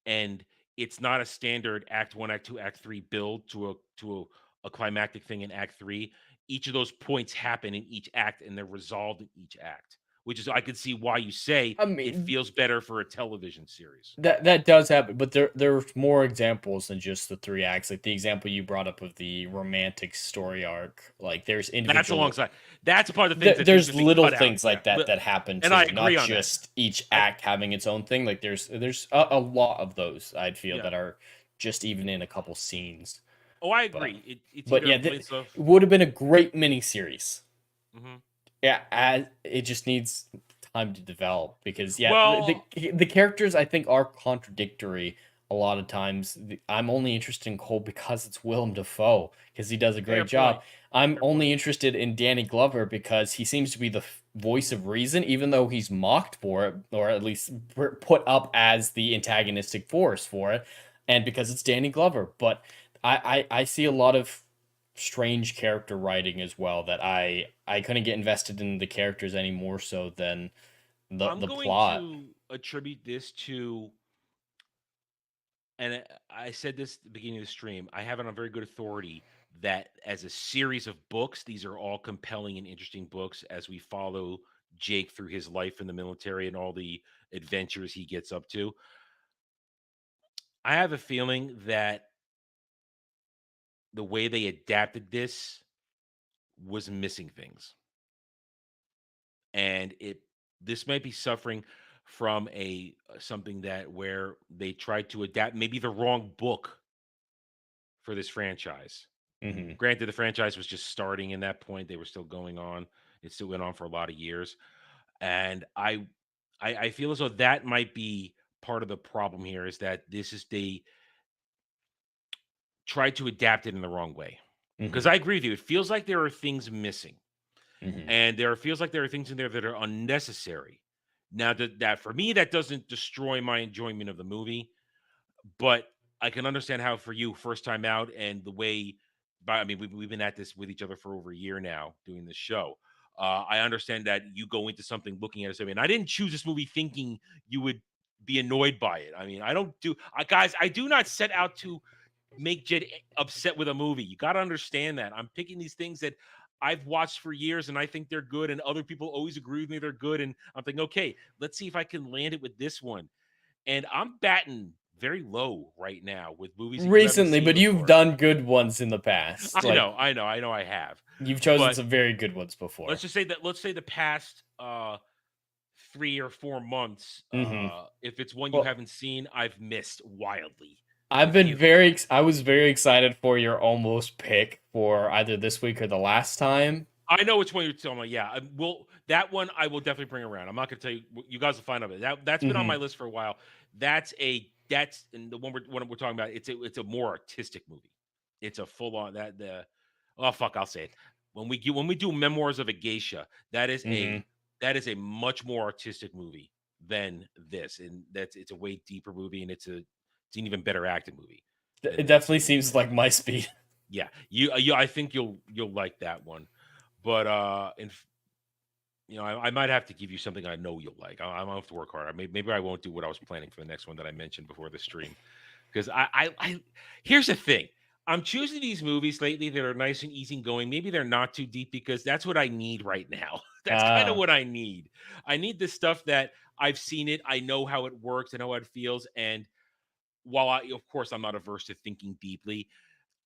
And it's not a standard act 1, act 2, act 3 build to a climactic thing in act 3. Each of those points happen in each act, and they're resolved in each act, which is I could see why you say I it mean, feels better for a television series. that does happen, but there's more examples than just the 3 acts. Like the example you brought up of the romantic story arc. Like there's That's individual. alongside. That's part of the things that There's just been little cut out. things like Yeah. that happen And too, I not agree on that. just each act having its own thing. Like there's a lot of those I'd feel Yeah. that are just even in a couple scenes. Oh, I agree. It's But either yeah, place of. it would have been a great miniseries. Mhm. Yeah, it just needs time to develop because Well- the characters I think are contradictory a lot of times. I'm only interested in Cole because it's Willem Dafoe because he does a great Fair job. point. I'm only interested in Danny Glover because he seems to be the voice of reason, even though he's mocked for it, or at least put up as the antagonistic force for it, and because it's Danny Glover. But I see a lot of strange character writing as well that I couldn't get invested in the characters any more so than I'm the going plot. to attribute this to, and I said this at the beginning of the stream. I have it on very good authority that as a series of books, these are all compelling and interesting books as we follow Jake through his life in the military and all the adventures he gets up to. I have a feeling that the way they adapted this was missing things. And this might be suffering from something that where they tried to adapt maybe the wrong book for this franchise. Mm-hmm. Granted, the franchise was just starting in that point. They were still going on. It still went on for a lot of years. And I feel as though that might be part of the problem here is that they tried to adapt it in the wrong way. Because I agree with you. It feels like there are things missing. Mm-hmm. And feels like there are things in there that are unnecessary. Now, that for me, that doesn't destroy my enjoyment of the movie, but I can understand how for you, first time out, and the way. I mean, we've been at this with each other for over a year now, doing this show. I understand that you go into something looking at it. I mean, I didn't choose this movie thinking you would be annoyed by it. I mean, guys. I do not set out to make Jed upset with a movie. You got to understand that. I'm picking these things that I've watched for years and I think they're good, and other people always agree with me they're good. And I'm thinking, okay, let's see if I can land it with this one. And I'm batting very low right now with movies that Recently, you but haven't seen you've before. done good ones in the past. I know I have. You've chosen But some very good ones before. Let's say the past 3 or 4 months, if it's one you haven't seen, I've missed wildly. I was very excited for your almost pick for either this week or the last time. I know which one you're talking about. Yeah, that one I will definitely bring around. I'm not going to tell you. You guys will find out. That's been on my list for a while. That's and the one we're talking about. It's a more artistic movie. It's a full on I'll say it. When we do Memoirs of a Geisha, that is a much more artistic movie than this, and it's a way deeper movie, and it's an even better acted movie. It definitely seems like my speed. Yeah, I think you'll like that one. But I might have to give you something I know you'll like. I'm gonna have to work harder. Maybe I won't do what I was planning for the next one that I mentioned before the stream. Because I here's the thing. I'm choosing these movies lately that are nice and easygoing. Maybe they're not too deep because that's what I need right now. That's kind of what I need. I need this stuff that I've seen it. I know how it works. I know how it feels. And while of course, I'm not averse to thinking deeply,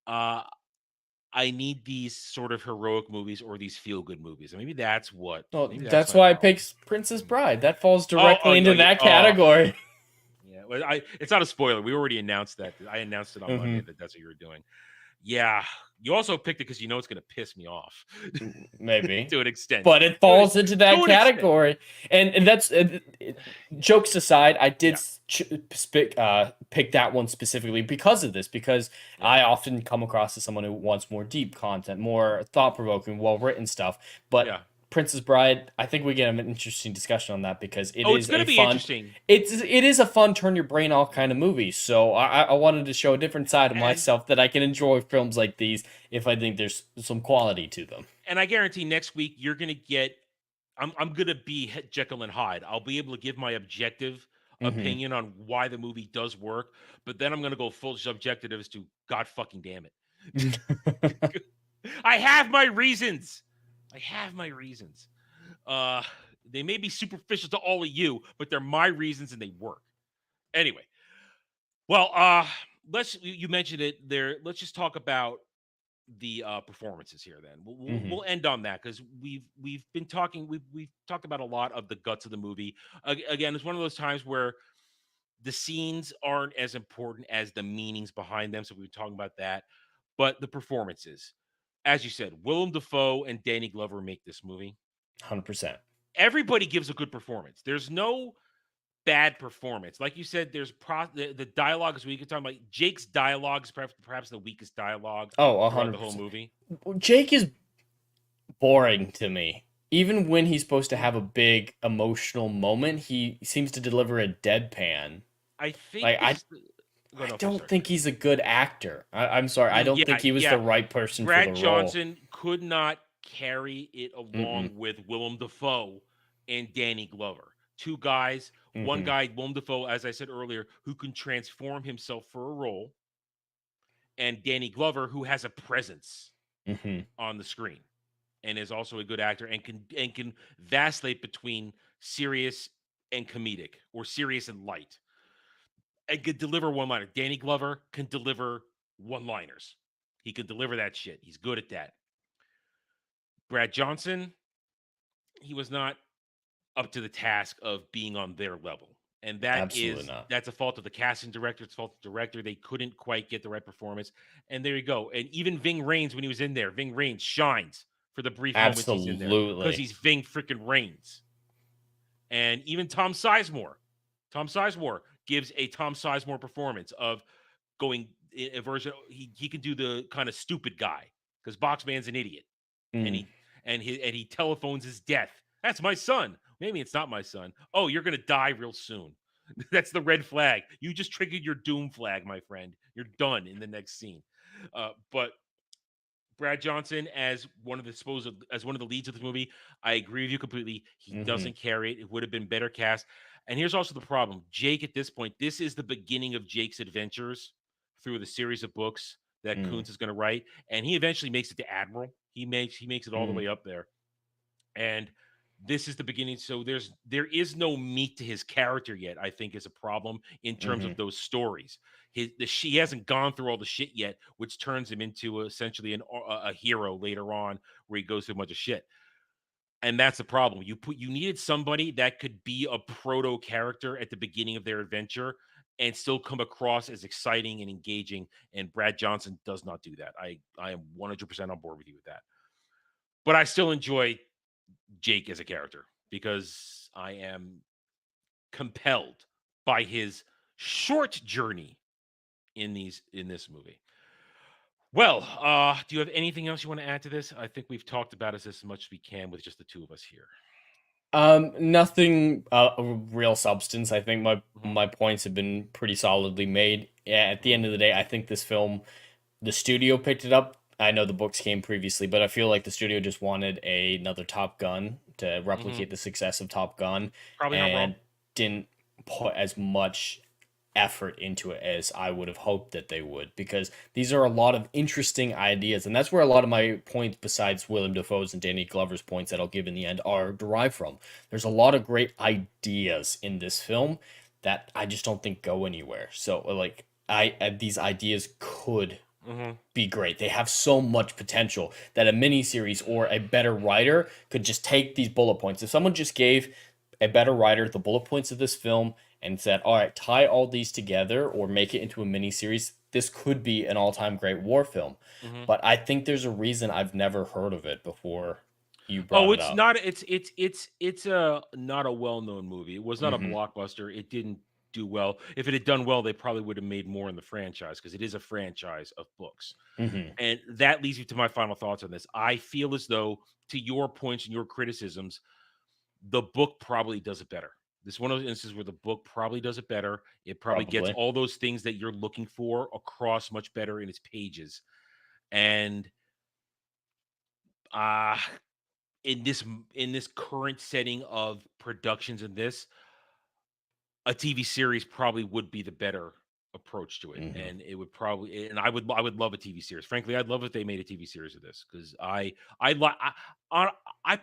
I need these sort of heroic movies or these feel-good movies. And maybe that's what. Well, maybe that's my why I problem. picked Princess Bride. That falls directly into that Oh. category. Yeah, well, it's not a spoiler. We already announced that. I announced it on Monday that that's what you were doing. Yeah, you also picked it because you know it's going to piss me off. Maybe to an extent, but it falls into that category. And that's jokes aside. I did pick that one specifically because of this. Because I often come across as someone who wants more deep content, more thought provoking, well written stuff. But Princess Bride, I think we get an interesting discussion on that because it's going to be interesting. It is a fun, turn your brain off kind of movie. So I wanted to show a different side of myself that I can enjoy films like these if I think there's some quality to them. And I guarantee next week you're going to get. I'm going to be Jekyll and Hyde. I'll be able to give my objective opinion on why the movie does work, but then I'm going to go full subjective as to God fucking damn it. I have my reasons. They may be superficial to all of you, but they're my reasons and they work. Anyway, well, you mentioned it there. Let's just talk about the performances here. Then we'll end on that because we've been talking. We've talked about a lot of the guts of the movie. Again, it's one of those times where the scenes aren't as important as the meanings behind them. So we were talking about that, but the performances, as you said, Willem Dafoe and Danny Glover make this movie. 100%. Everybody gives a good performance. There's no bad performance. Like you said, there's the dialogue is weak. You're talking about Jake's dialogue is perhaps the weakest dialogue throughout the whole movie. Jake is boring to me. Even when he's supposed to have a big emotional moment, he seems to deliver a deadpan. I think I don't think he's a good actor. I'm sorry. I don't think he was the right person for the role. Brad Johnson could not carry it along with Willem Dafoe and Danny Glover. Two guys, one guy, Willem Dafoe, as I said earlier, who can transform himself for a role, and Danny Glover, who has a presence on the screen and is also a good actor and can vacillate between serious and comedic or serious and light. And could deliver one-liner. Danny Glover can deliver one-liners. He can deliver that shit. He's good at that. Brad Johnson, he was not up to the task of being on their level. And that's a fault of the casting director. It's a fault of the director. They couldn't quite get the right performance. And there you go. And even Ving Rhames, when he was in there, Ving Rhames shines for the brief moments he's in there. Because he's Ving freaking Rhames. And even Tom Sizemore gives a Tom Sizemore performance of going a version. He can do the kind of stupid guy because Boxman's an idiot. And he telephones his death. That's my son. Maybe it's not my son. Oh, you're going to die real soon. That's the red flag. You just triggered your doom flag, my friend. You're done in the next scene. But Brad Johnson as one of the leads of the movie, I agree with you completely. He doesn't carry it. It would have been better cast. And here's also the problem. Jake, at this point, this is the beginning of Jake's adventures through the series of books that Kuntz is going to write. And he eventually makes it to Admiral. He makes it all the way up there. And this is the beginning. So there is no meat to his character yet, I think, is a problem in terms of those stories. He hasn't gone through all the shit yet, which turns him into essentially a hero later on where he goes through a bunch of shit. And that's the problem. You needed somebody that could be a proto character at the beginning of their adventure and still come across as exciting and engaging. And Brad Johnson does not do that. I am 100% on board with you with that. But I still enjoy Jake as a character because I am compelled by his short journey in this movie. Well, do you have anything else you want to add to this? I think we've talked about it as much as we can with just the two of us here. Nothing real substance. I think my points have been pretty solidly made. Yeah, at the end of the day, I think this film, the studio picked it up. I know the books came previously, but I feel like the studio just wanted another Top Gun to replicate the success of Top Gun. Probably not wrong. Didn't put as much effort into it as I would have hoped that they would, because these are a lot of interesting ideas, and that's where a lot of my points, besides Willem Dafoe's and Danny Glover's points that I'll give in the end, are derived from. There's a lot of great ideas in this film that I just don't think go anywhere. So like these ideas could be great. They have so much potential that a miniseries or a better writer could just take these bullet points. If someone just gave a better writer the bullet points of this film and said, all right, tie all these together or make it into a miniseries, this could be an all-time great war film. But I think there's a reason I've never heard of it before you brought it up. It's not a well-known movie. It was not a blockbuster. It didn't do well. If it had done well, they probably would have made more in the franchise because it is a franchise of books. And that leads me to my final thoughts on this. I feel as though, to your points and your criticisms, the book probably does it better. This is one of those instances where the book probably does it better. It probably gets all those things that you're looking for across much better in its pages. And in this current setting of productions in this, a TV series probably would be the better approach to it. And it would probably, and I would love a TV series. Frankly, I'd love if they made a TV series of this because I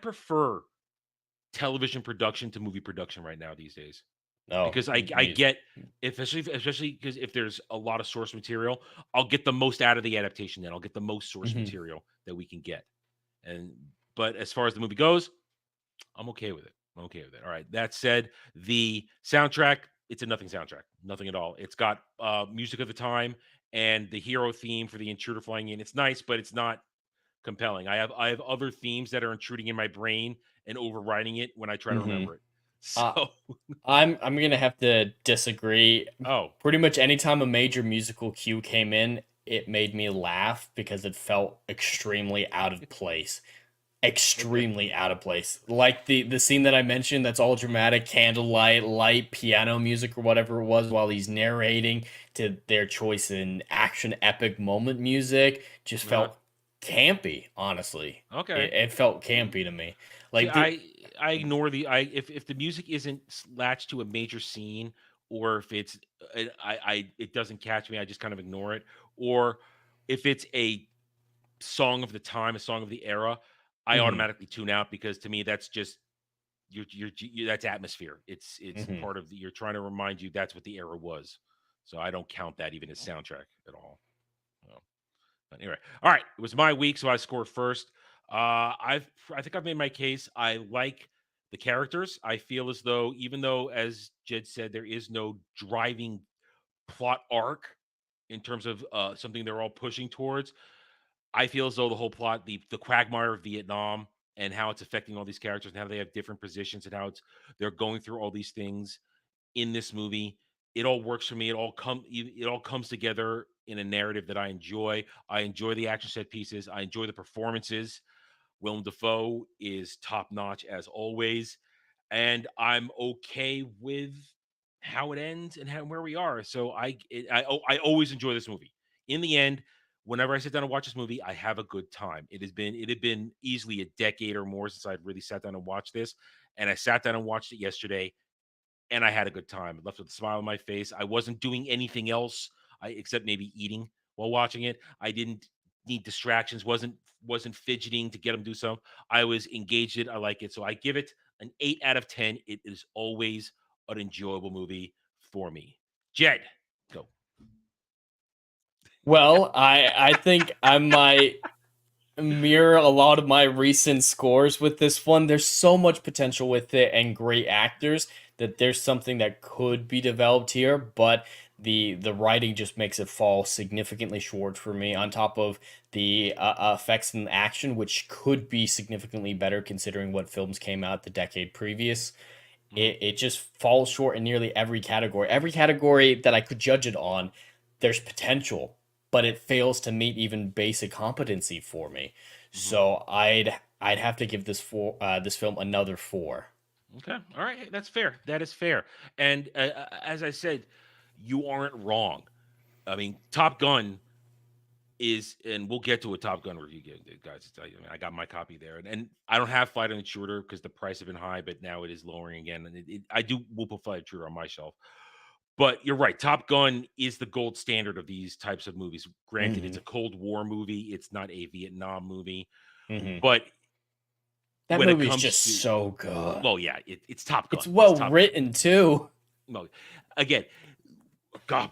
prefer television production to movie production right now these days. Oh, Because I get, especially because if there's a lot of source material, I'll get the most out of the adaptation. Then I'll get the most source material that we can get. But as far as the movie goes, I'm okay with it. I'm okay with it. All right. That said, the soundtrack, it's a nothing soundtrack. Nothing at all. It's got music of the time and the hero theme for the intruder flying in. It's nice, but it's not compelling. I have other themes that are intruding in my brain and overriding it when I try to remember it. So I'm gonna have to disagree. Oh. Pretty much anytime a major musical cue came in, it made me laugh because it felt extremely out of place. Extremely out of place. Like the scene that I mentioned that's all dramatic, candlelight, light, piano music or whatever it was while he's narrating, to their choice in action epic moment music just felt campy, honestly. Okay. It felt campy to me. Like I ignore if the music isn't latched to a major scene, or if it's it doesn't catch me, I just kind of ignore it. Or if it's a song of the time, a song of the era, I automatically tune out, because to me that's just that's atmosphere. It's part of you're trying to remind you that's what the era was. So I don't count that even as soundtrack at all. But anyway, all right, it was my week, so I scored first. I think I've made my case. I like the characters. I feel as though, even though, as Jed said, there is no driving plot arc in terms of something they're all pushing towards, I feel as though the whole plot, the quagmire of Vietnam and how it's affecting all these characters and how they have different positions and how they're going through all these things in this movie, it all works for me. It all comes together in a narrative that I enjoy. I enjoy the action set pieces. I enjoy the performances. Willem Dafoe is top notch as always, and I'm okay with how it ends and where we are. So I always enjoy this movie. In the end, whenever I sit down and watch this movie, I have a good time. It had been easily a decade or more since I'd really sat down and watched this, and I sat down and watched it yesterday, and I had a good time. I left with a smile on my face. I wasn't doing anything else, except maybe eating while watching it. I didn't need distractions. wasn't fidgeting to get them to do something. I was engaged in it. I like it. So I give it an 8 out of 10. It is always an enjoyable movie for me. Jed, go. Well, I think I might mirror a lot of my recent scores with this one. There's so much potential with it and great actors that there's something that could be developed here, but the writing just makes it fall significantly short for me, on top of the effects and action, which could be significantly better considering what films came out the decade previous. It just falls short in nearly every category. Every category that I could judge it on, there's potential, but it fails to meet even basic competency for me. So I'd have to give this film another 4. Okay. All right. Hey, that's fair. That is fair. And as I said, you aren't wrong. I mean, Top Gun is, and we'll get to a Top Gun review, guys. I got my copy there, and I don't have Flight of the Intruder because the price has been high, but now it is lowering again. And I will put Flight of the Intruder on my shelf. But you're right. Top Gun is the gold standard of these types of movies. Granted, it's a Cold War movie. It's not a Vietnam movie. But that movie is just so good. Well, yeah, it's Top Gun. It's well written, too. No, again, God.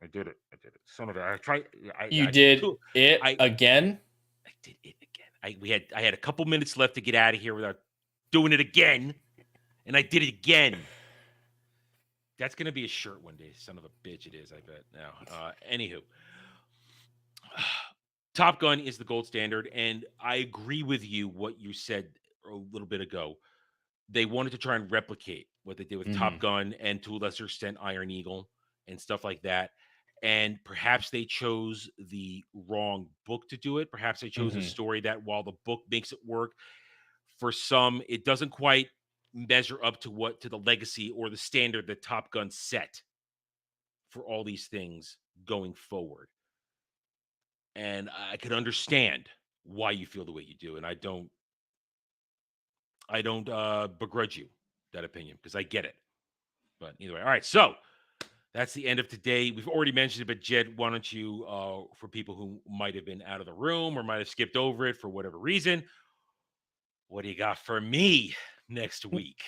I did it. Some of it. I tried. You did it again? I did it again. I had a couple minutes left to get out of here without doing it again. And I did it again. That's going to be a shirt one day. Son of a bitch, it is, I bet. Now, anywho. Top Gun is the gold standard, and I agree with you what you said a little bit ago. They wanted to try and replicate what they did with Top Gun and, to a lesser extent, Iron Eagle and stuff like that. And perhaps they chose the wrong book to do it. Perhaps they chose a story that, while the book makes it work, for some, it doesn't quite measure up to the legacy or the standard that Top Gun set for all these things going forward. And I could understand why you feel the way you do, and I don't begrudge you that opinion, because I get it. But either way, all right. So that's the end of today. We've already mentioned it, but Jed, why don't you, for people who might have been out of the room or might have skipped over it for whatever reason, what do you got for me next week?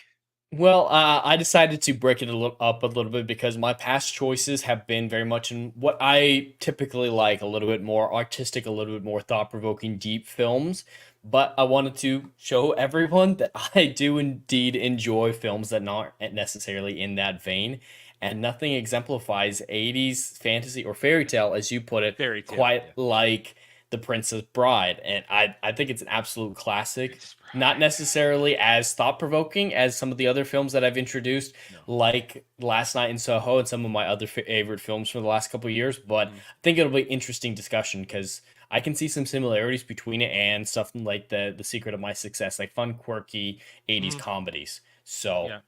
Well, I decided to break it up a little bit because my past choices have been very much in what I typically like, a little bit more artistic, a little bit more thought-provoking, deep films. But I wanted to show everyone that I do indeed enjoy films that not necessarily in that vein, and nothing exemplifies 80s fantasy or fairy tale, as you put it, Fairy tale, quite yeah. like The Princess Bride. And I think it's an absolute classic. Princess Bride. Not necessarily as thought-provoking as some of the other films that I've introduced, like Last Night in Soho and some of my other favorite films from the last couple of years. But I think it'll be an interesting discussion because I can see some similarities between it and stuff like the Secret of My Success, like fun, quirky 80s comedies. So, Yeah.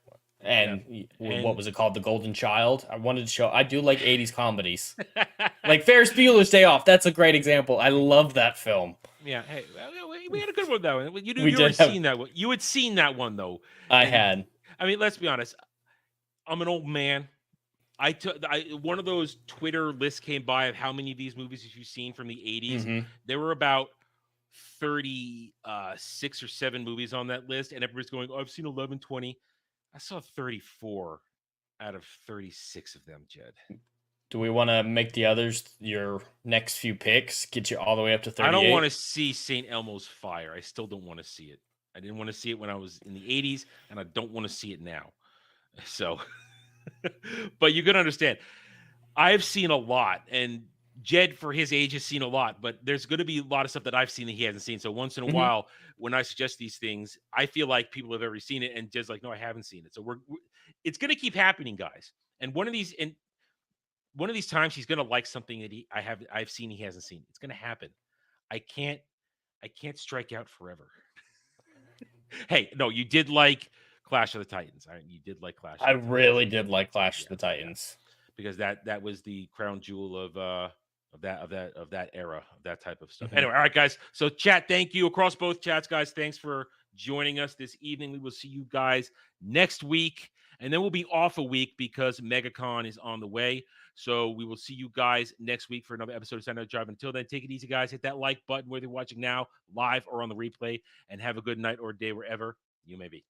and And- what was it called? The Golden Child. I wanted to show I do like 80s comedies. Like Ferris Bueller's Day Off. That's a great example. I love that film. Yeah, hey, we had a good one though. You We had did have- seen that one. You had seen that one though. I And, had. I mean, let's be honest. I'm an old man. I took one of those Twitter lists came by of how many of these movies have you seen from the 80s. Mhm. There were about 36 or 7 movies on that list, and everybody's going, "Oh, I've seen 11, 20." I saw 34 out of 36 of them, Jed. Do we want to make the others your next few picks? Get you all the way up to 38? I don't want to see St. Elmo's Fire. I still don't want to see it. I didn't want to see it when I was in the 80s, and I don't want to see it now. So, but you can understand. I've seen a lot, and Jed, for his age, has seen a lot, but there's going to be a lot of stuff that I've seen that he hasn't seen. So once in a while, when I suggest these things, I feel like people have already seen it, and Jed's like, no, I haven't seen it. So it's going to keep happening, guys. And one of these times, he's going to like something that I've seen he hasn't seen. It's going to happen. I can't strike out forever. Hey, no, you did like Clash of the Titans. You did like Clash. I really did like Clash of the Titans because that was the crown jewel of that era, of that type of stuff. Mhm. Anyway, all right, guys. So chat, thank you across both chats, guys. Thanks for joining us this evening. We will see you guys next week, and then we'll be off a week because MegaCon is on the way. So we will see you guys next week for another episode of Saturday Night Drive. Until then, take it easy, guys. Hit that like button whether you're watching now, live, or on the replay, and have a good night or day wherever you may be.